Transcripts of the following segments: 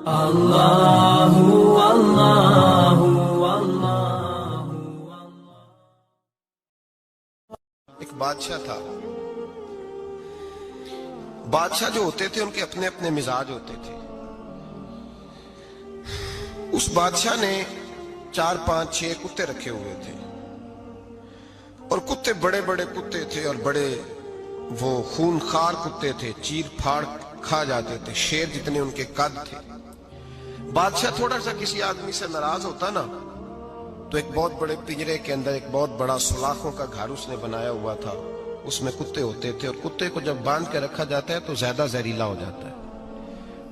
Allahu Allahu Allahu। ایک بادشاہ تھا۔ بادشاہ جو ہوتے تھے ان کے اپنے اپنے مزاج ہوتے تھے۔ اس بادشاہ نے 4 5 6 کتے رکھے ہوئے تھے، اور کتے بڑے بڑے کتے تھے، اور بڑے وہ خونخوار کتے تھے، چیر پھاڑ کھا جاتے تھے، شیر جتنے ان کے قد تھے۔ بادشاہ تھوڑا سا کسی آدمی سے ناراض ہوتا نا تو ایک بہت بڑے پنجرے کے اندر ایک بہت بڑا سلاخوں کا گھر اس نے بنایا ہوا تھا، اس میں کتے ہوتے تھے، اور کتے کو جب باندھ کے رکھا جاتا ہے تو زیادہ زہریلا ہو جاتا ہے،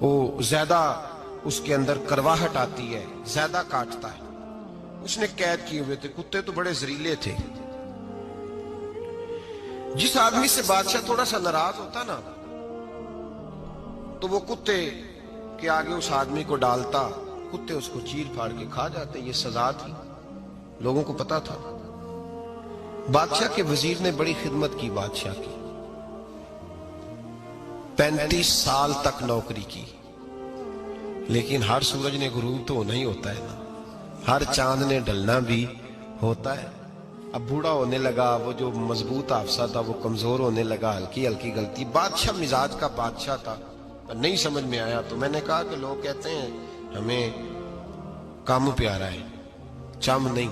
وہ زیادہ اس کے اندر کرواہٹ آتی ہے، زیادہ کاٹتا ہے۔ اس نے قید کیے ہوئے تھے، کتے تو بڑے زہریلے تھے۔ جس آدمی سے بادشاہ تھوڑا سا ناراض ہوتا نا تو وہ کتے کے آگے اس آدمی کو ڈالتا، کتے اس کو چیر پھاڑ کے کھا جاتے۔ یہ سزا تھی، لوگوں کو پتا تھا۔ بادشاہ کے وزیر نے بڑی خدمت کی بادشاہ کی، 35 سال تک نوکری کی، لیکن ہر سورج نے غروب تو ہونا ہی ہوتا ہے نا، ہر چاند نے ڈلنا بھی ہوتا ہے۔ اب بوڑھا ہونے لگا، وہ جو مضبوط حافظہ تھا وہ کمزور ہونے لگا، ہلکی ہلکی غلطی۔ بادشاہ مزاج کا بادشاہ تھا، نہیں سمجھ میں آیا تو میں نے کہا کہ لوگ کہتے ہیں ہمیں کام پیارا ہے، چم نہیں،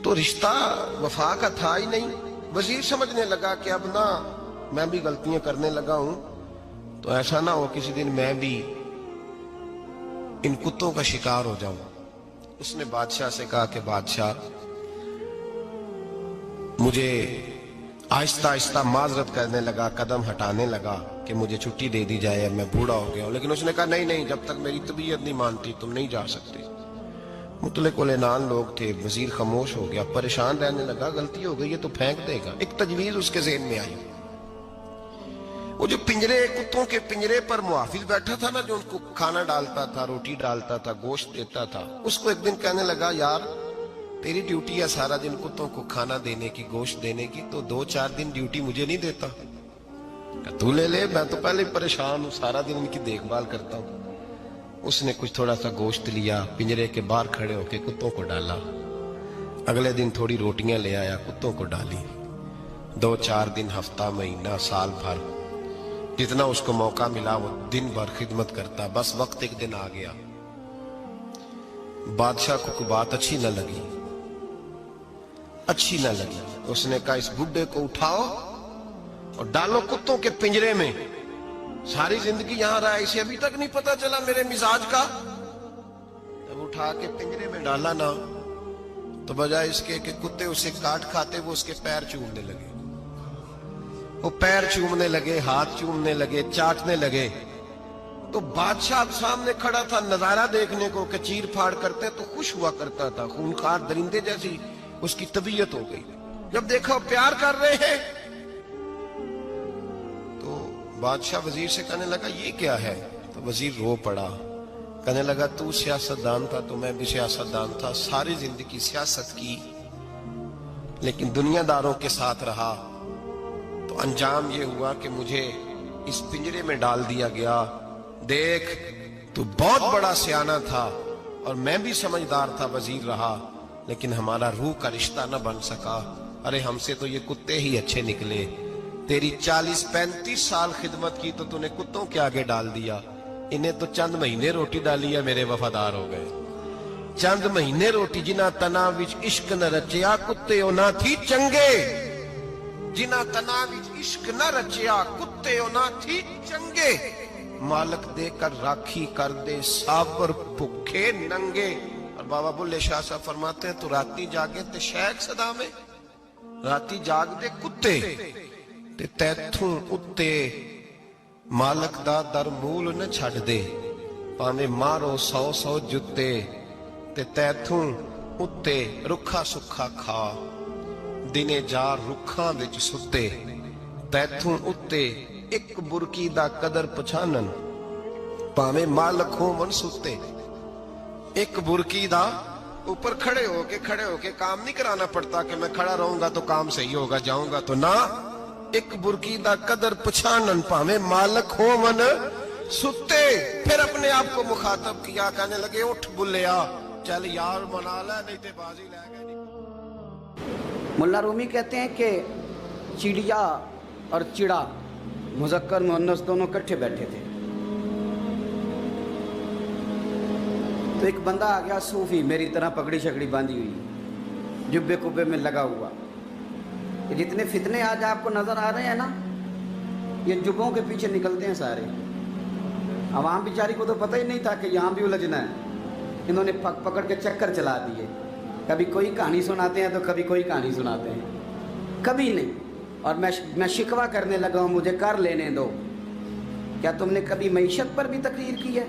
تو رشتہ وفا کا تھا ہی نہیں۔ وزیر سمجھنے لگا کہ اب نہ میں بھی غلطیاں کرنے لگا ہوں تو ایسا نہ ہو کسی دن میں بھی ان کتوں کا شکار ہو جاؤں۔ اس نے بادشاہ سے کہا کہ بادشاہ مجھے آہستہ آہستہ معذرت کرنے لگا، قدم ہٹانے لگا کہ مجھے چھٹی دے دی جائے، میں بوڑھا ہو گیا ہوں۔ لیکن اس نے کہا نہیں، جب تک میری طبیعت نہیں مانتی تم نہیں جا سکتے۔ مطلق العنان لوگ تھے، وزیر خاموش ہو گیا، پریشان رہنے لگا، غلطی ہو گئی ہے تو پھینک دے گا۔ ایک تجویز اس کے ذہن میں آئی، وہ جو پنجرے کتوں کے پنجرے پر محافظ بیٹھا تھا نا، جو ان کو کھانا ڈالتا تھا، روٹی ڈالتا تھا، گوشت دیتا تھا، اس کو ایک دن کہنے لگا یار تیری ڈیوٹی ہے سارا دن کتوں کو کھانا دینے کی، گوشت دینے کی، تو 2 4 دن ڈیوٹی مجھے نہیں دیتا؟ تو لے لے، میں تو پہلے پریشان ہوں، سارا دن ان کی دیکھ بھال کرتا ہوں۔ اس نے کچھ تھوڑا سا گوشت لیا، پنجرے کے باہر کھڑے ہو کے کتوں کو ڈالا، اگلے دن تھوڑی روٹیاں لے آیا، کتوں کو ڈالی، 2 4 دن، ہفتہ، مہینہ، سال بھر، جتنا اس کو موقع ملا وہ دن بھر خدمت کرتا۔ بس وقت ایک دن آ گیا، بادشاہ کو کوئی بات اچھی نہ لگی، اس نے کہا اس بڈھے کو اٹھاؤ اور ڈالو کتوں کے پنجرے میں، ساری زندگی یہاں رہا، اسے ابھی تک نہیں پتا چلا میرے مزاج کا۔ جب اٹھا کے پنجرے میں ڈالا نا تو بجائے اس کے کہ کتے اسے کاٹ کھاتے، وہ اس کے پیر چومنے لگے، وہ پیر چومنے لگے، ہاتھ چومنے لگے، چاٹنے لگے۔ تو بادشاہ سامنے کھڑا تھا نظارہ دیکھنے کو کہ چیر پھاڑ کرتے تو خوش ہوا کرتا تھا، خونخوار درندے جیسی اس کی طبیعت ہو گئی۔ جب دیکھا وہ پیار کر رہے ہیں تو بادشاہ وزیر سے کہنے لگا یہ کیا ہے؟ تو وزیر رو پڑا، کہنے لگا تو سیاستدان تھا تو میں بھی سیاستدان تھا، ساری زندگی سیاست کی لیکن دنیا داروں کے ساتھ رہا، تو انجام یہ ہوا کہ مجھے اس پنجرے میں ڈال دیا گیا۔ دیکھ تو بہت بڑا سیانہ تھا اور میں بھی سمجھدار تھا، وزیر رہا، لیکن ہمارا روح کا رشتہ نہ بن سکا۔ ارے ہم سے تو یہ کتے ہی اچھے نکلے، تیری 40 35 سال خدمت کی تو تو نے کتوں کے آگے ڈال دیا، انہیں تو چند مہینے روٹی ڈالی ہے، میرے وفادار ہو گئے۔ چند مہینے روٹی، جنہ تنا وچ عشق نہ رچیا کتے او نہ تھی چنگے، جنہ تنا وچ عشق نہ رچیا کتے او نہ تھی چنگے، مالک دے کر راکھی کر دے ساور بھکھے ننگے۔ اور بابا بلے شاہ صاحب فرماتے ہیں تو راتی جاگے تے شیخ صدا میں، راتی جاگ دے کتے تے تیتھوں اتے مالک دا در مول نہ چھڑ دے، پاویں مارو 100 جتے تے تیتھوں اتے رکھا سکھا کھا، دنے جار رکھاں وچ ستے، تیتھوں اتے ایک برکی دا قدر پچھانن، پاویں مالک ہو من ستے۔ ایک برکی دا اوپر کھڑے ہو کے کام نہیں کرانا پڑتا کہ میں کھڑا رہوں گا تو کام صحیح ہوگا، جاؤں گا تو نہ، ایک برکی دا قدر پچھانن، پاویں مالک ہو من सुते फिर अपने आप को मुखातब किया, कहने लगे उठ बुल्लिया, चल यार मना ले, नहीं ते बाजी ले गए। मुल्ला रूमी कहते हैं कि चिड़िया और चिड़ा मुज़क्कर मुअन्नस दोनों इकट्ठे बैठे थे। तो एक बंदा आ गया सूफी, मेरी तरह पगड़ी शकड़ी बांधी हुई, जुब्बे कुब्बे में लगा हुआ। ये जितने फितने आज आपको नजर आ रहे हैं ना, ये जुब्बों के पीछे निकलते हैं सारे। आवाम बेचारी को तो पता ही नहीं था कि यहाँ भी उलझना है। इन्होंने पकड़ के चक्कर चला दिए, कभी कोई कहानी सुनाते हैं तो कभी कोई कहानी सुनाते हैं, कभी नहीं। और मैं शिकवा करने लगा हूँ, मुझे कर लेने दो। क्या तुमने कभी मईशत पर भी तकरीर की है?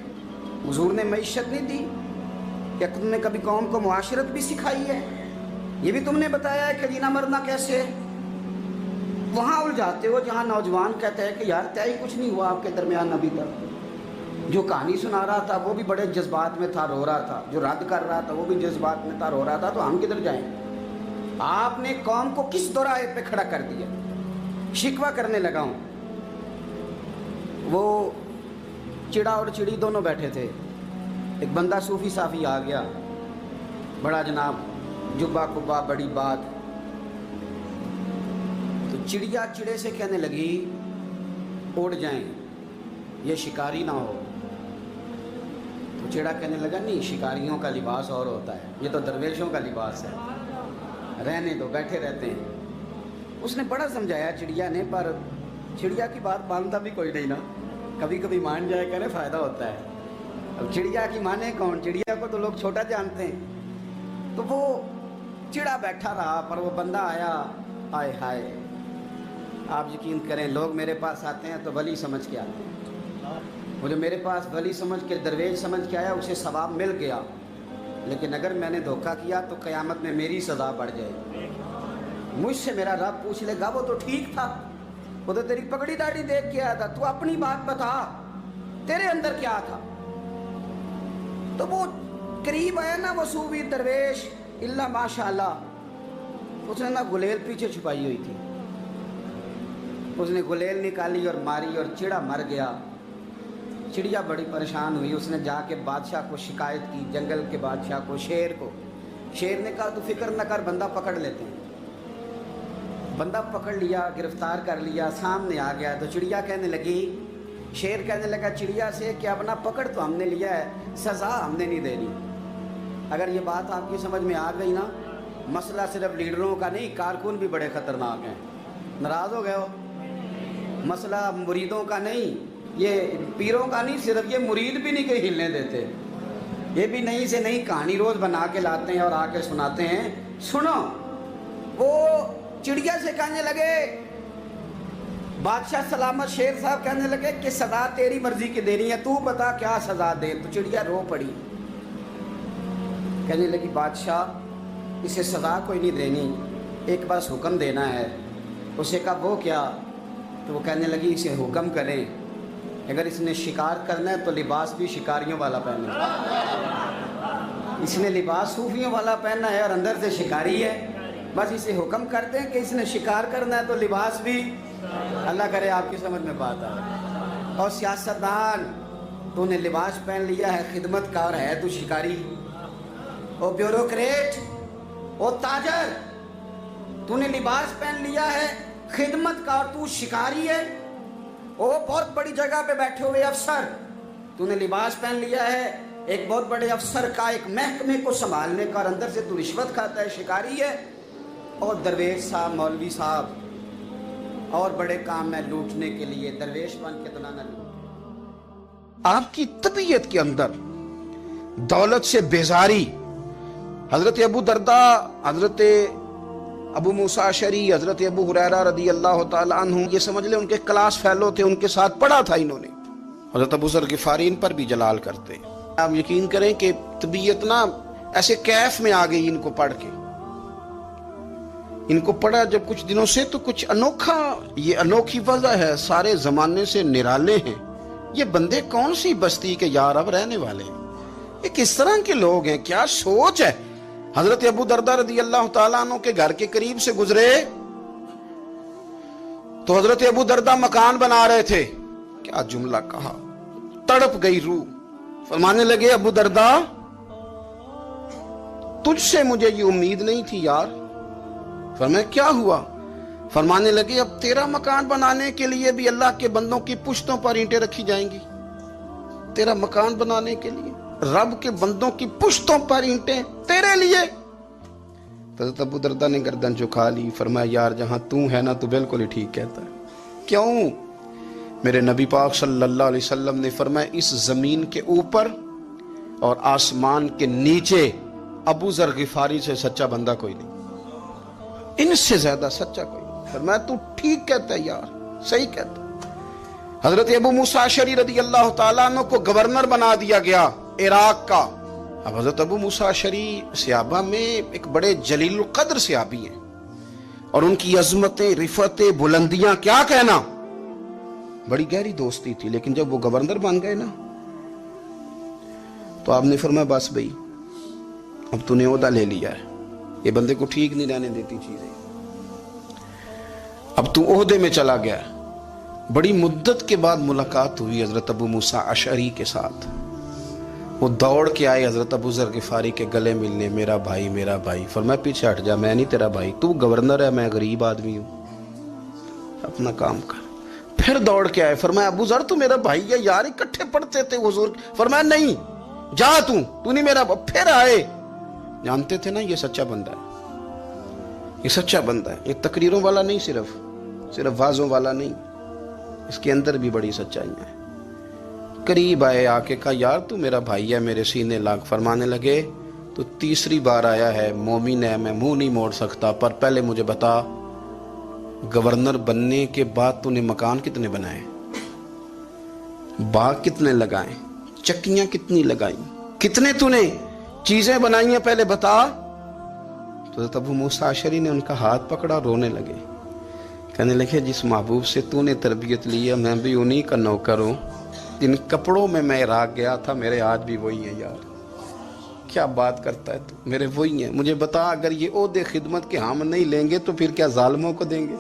हुजूर ने मईशत नहीं दी? क्या तुमने कभी कौम को मुआशरत भी सिखाई है? ये भी तुमने बताया है कि जीना मरना कैसे है? वहाँ उलझाते हो जहाँ नौजवान कहते हैं कि यार तय कुछ नहीं हुआ आपके दरमियान अभी तक। जो कहानी सुना रहा था वो भी बड़े जज्बात में था, रो रहा था। जो रद्द कर रहा था वो भी जज्बात में था, रो रहा था। तो हम किधर जाएं? आपने कौम को किस दोराहे पे खड़ा कर दिया? शिकवा करने लगा हूँ। वो चिड़ा और चिड़ी दोनों बैठे थे। एक बंदा सूफी साफी आ गया, बड़ा जनाब, जुब्बा कुब्बा, बड़ी बात। तो चिड़िया चिड़े से कहने लगी उड़ जाएं, ये शिकारी ना हो। तो चिड़ा कहने लगा नहीं, शिकारियों का लिबास और होता है, ये तो दरवेशों का लिबास है, रहने दो, बैठे रहते हैं। उसने बड़ा समझाया चिड़िया ने, पर चिड़िया की बात मानता भी कोई नहीं ना। कभी कभी मान जाए करे फ़ायदा होता है। अब चिड़िया की माने कौन? चिड़िया को तो लोग छोटा जानते हैं। तो वो चिड़ा बैठा रहा, पर वो बंदा आया। आए हाय, आप यकीन करें, लोग मेरे पास आते हैं तो वली समझ के आते हैं। वो जो मेरे पास वली समझ के, दरवेश समझ के आया, उसे सवाब मिल गया। लेकिन अगर मैंने धोखा किया तो क़यामत में मेरी सज़ा बढ़ जाएगी। मुझसे मेरा रब पूछ लेगा, वो तो ठीक था, वो तो तेरी पगड़ी दाढ़ी देख के आया था, तू अपनी बात बता, तेरे अंदर क्या था? तो वो करीब आया ना वो सूफी दरवेश, इल्ला माशाअल्लाह, उसने ना गुलेल पीछे छुपाई हुई थी, उसने गुलेल निकाली और मारी और चिड़ा मर गया। चिड़िया बड़ी परेशान हुई, उसने जाके बादशाह को शिकायत की, जंगल के बादशाह को, शेर को। शेर ने कहा तू फिक्र न कर, बंदा पकड़ लेते हैं। बंदा पकड़ लिया, गिरफ्तार कर लिया, सामने आ गया। तो चिड़िया कहने लगी, शेर कहने लगा चिड़िया से कि अब ना पकड़ तो हमने लिया है, सज़ा हमने नहीं देनी। अगर ये बात आपकी समझ में आ गई ना, मसला सिर्फ लीडरों का नहीं, कारकुन भी बड़े ख़तरनाक हैं। नाराज़ हो गए हो? मसला मुरीदों का नहीं, ये पीरों का नहीं, सिर्फ ये मुरीद भी नहीं कहीं हिलने देते। ये भी नई से नई कहानी रोज़ बना के लाते हैं और आके सुनाते हैं। सुनो, वो चिड़िया से कहने लगे, बादशाह सलामत, शेर साहब कहने लगे कि सज़ा तेरी मर्जी की देनी है, तू बता क्या सज़ा दे। तो चिड़िया रो पड़ी, कहने लगी बादशाह इसे सज़ा कोई नहीं देनी, एक बस हुक्म देना है। उसे कहा वो क्या? तो वो कहने लगी इसे हुक्म करें, अगर इसने शिकार करना है तो लिबास भी शिकारियों वाला पहने। इसने लिबास सूफियों वाला पहनना है और अंदर से शिकारी है। बस इसे हुक्म करते हैं कि इसने शिकार करना है तो लिबास भी, अल्लाह करे आपकी समझ में बात आए। और सियासतदान, तूने लिबास पहन लिया है खिदमतकार है तू शिकारी। ओ ब्यूरोक्रेट, ओ ताजर, तूने लिबास पहन लिया है खिदमतकार, तू शिकारी है। ओ बहुत बड़ी जगह पे बैठे हुए अफसर, तूने लिबास पहन लिया है एक बहुत बड़े अफसर का, एक महकमे को संभालने का, और अंदर से तू रिश्वत खाता है, शिकारी है। और दरवेश साहब, मौलवी साहब और बड़े काम में लूटने के लिए दरवेश बन के तो ना लूट। आपकी तबीयत के अंदर दौलत से बेजारी, हजरत अबू दरदा, हजरत अबू मूसा अशरी, हजरत अबू हुरैरा रदी अल्लाह तआला अन्हु, ये समझ ले उनके क्लास फेलो थे, उनके साथ पढ़ा था इन्होंने। हजरत अबू ज़र गिफारी इन पर भी जलाल करते। आप यकीन करें कि तबीयत ना ऐसे कैफ में आ गई इनको पढ़ के। इनको पढ़ा जब कुछ दिनों से तो कुछ अनोखा, ये अनोखी वजह है, सारे जमाने से निराले हैं ये बंदे, कौन सी बस्ती के यार अब रहने वाले, ये किस तरह के लोग हैं, क्या सोच है। हजरत अबू दरदा रदी अल्लाह तआला अन्हु के घर के करीब से गुजरे तो हजरत अबू दरदा मकान बना रहे थे। क्या जुमला कहा, तड़प गई रूह। फरमाने लगे अबू दरदा, तुझसे मुझे ये उम्मीद नहीं थी यार। फरमाया क्या हुआ? फरमाने लगे अब तेरा मकान बनाने के लिए भी अल्लाह के बंदों की पुश्तों पर ईंटें रखी जाएंगी। तेरा मकान बनाने के लिए रब के बंदों की पुश्तों पर ईंटें तेरे लिए। तो अबू दरदा ने गर्दन झुका ली। फरमाया यार जहां तू है ना, तू बिल्कुल ही ठीक कहता है। क्यों? मेरे नबी पाक सल्लल्लाहु अलैहि वसल्लम ने फरमाया इस जमीन के ऊपर और आसमान के नीचे अबू जर गिफारी से सच्चा बंदा कोई नहीं, इनसे ज्यादा सच्चा कोई नहीं। फरमाया तू ठीक कहता है यार, सही कहता है। हजरत अबू मूसा अशरी रदी अल्लाह तआला अन्हु को गवर्नर बना दिया गया इराक का। अब हजरत अबू मूसा अशरी सहाबा में एक बड़े जलील कद्र सहाबी हैं और उनकी अजमतें, रिफतें, बुलंदियां क्या कहना, बड़ी गहरी दोस्ती थी। लेकिन जब वो गवर्नर बन गए ना, तो आपने फरमाया बस भाई अब तूने ओहदा ले लिया है, ये बंदे को ठीक नहीं रहने देती चीजें, अब तू ओहदे में चला गया। बड़ी मुद्दत के बाद मुलाकात हुई हजरत अबू मूसा अशरी के साथ। वो दौड़ के आए हजरत अबू जर गिफारी के गले मिलने, मेरा भाई मेरा भाई। फरमाया पीछे हट जा, मैं नहीं तेरा भाई, तू गवर्नर है, मैं गरीब आदमी हूं, अपना काम कर। फिर दौड़ के आए, फरमाया अबू जर तू मेरा भाई है यार, इकट्ठे पढ़ते थे हुजूर। फरमाया नहीं जा, तू नहीं मेरा। फिर आए, जानते थे ना ये सच्चा बंदा है, ये सच्चा बंदा है, ये तकरीरों वाला नहीं, सिर्फ वाजों वाला नहीं, इसके अंदर भी बड़ी सच्चाइयां हैं। करीब आए, आके कहा यार तू मेरा भाई है, मेरे सीने लाग। फरमाने लगे तो तीसरी बार आया है, मोमिन है, मैं मुंह नहीं मोड़ सकता, पर पहले मुझे बता गवर्नर बनने के बाद तूने मकान कितने बनाए, बाग कितने लगाए, चक्कियां कितनी लगाई, कितने तूने चीजें बनाई हैं, पहले बता। तो अबू मूसा अशरी ने उनका हाथ पकड़ा, रोने लगे, कहने लगे जिस महबूब से तूने तरबियत ली है मैं भी उन्हीं का नौकर हूं, जिन कपड़ों में मैं इराक गया था मेरे आज भी वही है यार। क्या बात करता है तू, मेरे वही है। मुझे बता अगर ये ओहदे खिदमत के हम नहीं लेंगे तो फिर क्या जालिमों को देंगे,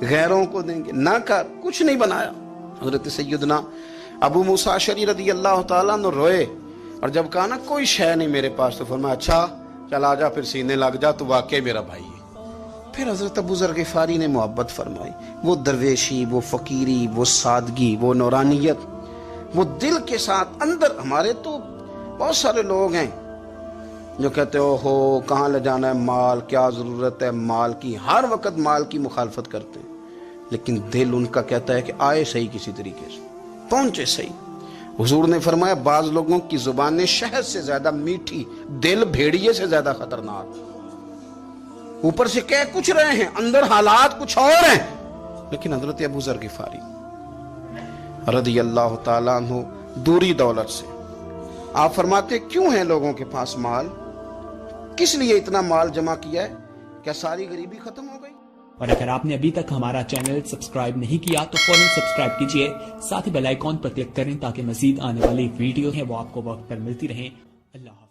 गैरों को देंगे? ना कर, कुछ नहीं बनाया। हजरत सैयदना अबू मूसा अशरी रदी अल्लाह तआला अन्हु रोए और जब कहा ना कोई शय नहीं मेरे पास, तो फरमाया अच्छा चल आ जा, फिर सीने लग जा, तू वाकई मेरा भाई है। फिर हजरत अबू जर गिफारी ने मोहब्बत फरमाई, वो दरवेशी, वो फकीरी, वो सादगी, वो नौरानियत, वो दिल के साथ अंदर। हमारे तो बहुत सारे लोग हैं जो कहते हो कहाँ ले जाना है माल, क्या जरूरत है माल की, हर वक्त माल की मुखालफत करते हैं, लेकिन दिल उनका कहता है कि आए सही, किसी तरीके से पहुंचे सही। हुजूर ने फरमाया बाज लोगों की जुबानें शहद से ज्यादा मीठी, दिल भेड़िए से ज्यादा खतरनाक। ऊपर से कह कुछ रहे हैं, अंदर हालात कुछ और हैं। लेकिन हजरत अबू जर गिफारी रज़ी अल्लाह ताला अन्हु दूरी दौलत से, आप फरमाते क्यों है लोगों के पास माल, किस लिए इतना माल जमा किया है, क्या सारी गरीबी खत्म हो गई? और अगर आपने अभी तक हमारा चैनल सब्सक्राइब नहीं किया तो फौरन सब्सक्राइब कीजिए, साथ ही बेल आइकॉन पर क्लिक करें ताकि मजीद आने वाली वीडियो है वो आपको वक्त पर मिलती रहे। अल्लाह।